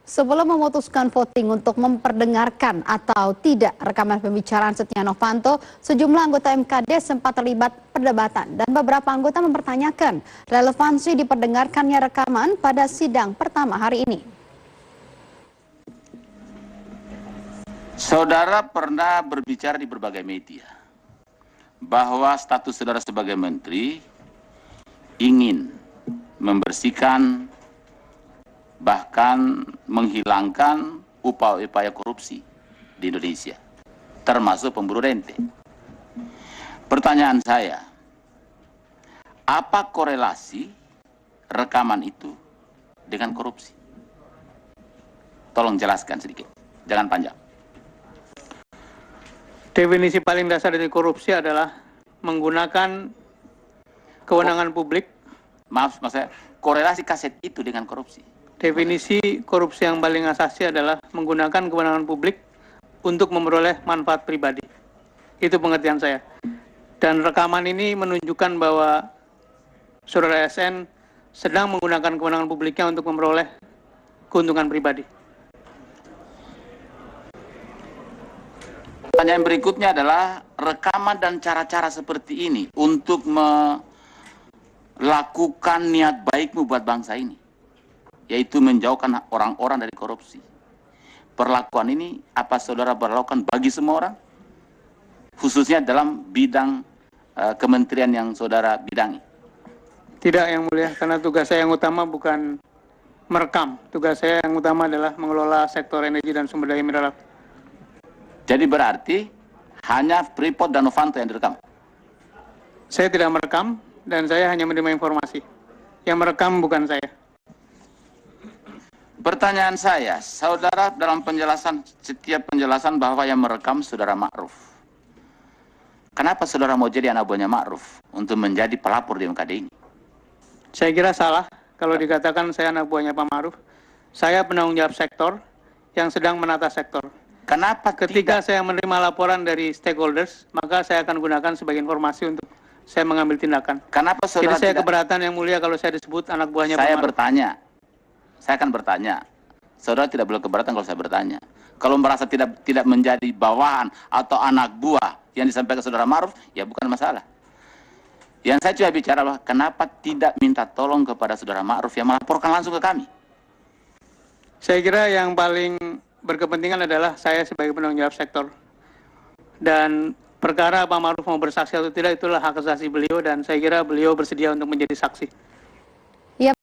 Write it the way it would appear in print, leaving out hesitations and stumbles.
Sebelum memutuskan voting untuk memperdengarkan atau tidak rekaman pembicaraan Setia Novanto, sejumlah anggota MKD sempat terlibat perdebatan dan beberapa anggota mempertanyakan relevansi diperdengarkannya rekaman pada sidang pertama hari ini. Saudara pernah berbicara di berbagai media bahwa status saudara sebagai menteri ingin membersihkan bahkan menghilangkan upaya-upaya korupsi di Indonesia, termasuk pemburu rente. Pertanyaan saya, apa korelasi rekaman itu dengan korupsi? Tolong jelaskan sedikit, jangan panjang. Definisi paling dasar dari korupsi adalah menggunakan kewenangan publik. Maaf, maksudnya korelasi kaset itu dengan korupsi. Definisi korupsi yang paling asasi adalah menggunakan kewenangan publik untuk memperoleh manfaat pribadi. Itu pengertian saya. Dan rekaman ini menunjukkan bahwa saudara SN sedang menggunakan kewenangan publiknya untuk memperoleh keuntungan pribadi. Pertanyaan berikutnya adalah rekaman dan cara-cara seperti ini untuk melakukan niat baikmu buat bangsa ini, yaitu menjauhkan orang-orang dari korupsi. Perlakuan ini apa saudara berlakukan bagi semua orang, khususnya dalam bidang kementerian yang saudara bidangi? Tidak, Yang Mulia, karena tugas saya yang utama bukan merekam. Tugas saya yang utama adalah mengelola sektor energi dan sumber daya mineral. Jadi berarti hanya Freeport dan Novanto yang direkam? Saya tidak merekam dan saya hanya menerima informasi. Yang merekam bukan saya. Pertanyaan saya, saudara dalam penjelasan, setiap penjelasan bahwa yang merekam saudara Ma'ruf. Kenapa saudara mau jadi anak buahnya Ma'ruf untuk menjadi pelapor di MKD ini? Saya kira salah kalau dikatakan saya anak buahnya Pak Ma'ruf. Saya penanggung jawab sektor yang sedang menata sektor. Kenapa ketika saya menerima laporan dari stakeholders, maka saya akan gunakan sebagai informasi untuk saya mengambil tindakan. Kenapa saudara Jadi saya keberatan Yang Mulia kalau saya disebut anak buahnya Pak Ma'ruf. Saya akan bertanya. Saudara tidak boleh keberatan kalau saya bertanya. Kalau merasa tidak menjadi bawahan atau anak buah yang disampaikan saudara Ma'ruf, ya bukan masalah. Yang saya coba bicara adalah kenapa tidak minta tolong kepada saudara Ma'ruf yang melaporkan langsung ke kami? Saya kira yang paling berkepentingan adalah saya sebagai penanggung jawab sektor. Dan perkara Pak Ma'ruf mau bersaksi atau tidak itulah hak asasi beliau dan saya kira beliau bersedia untuk menjadi saksi.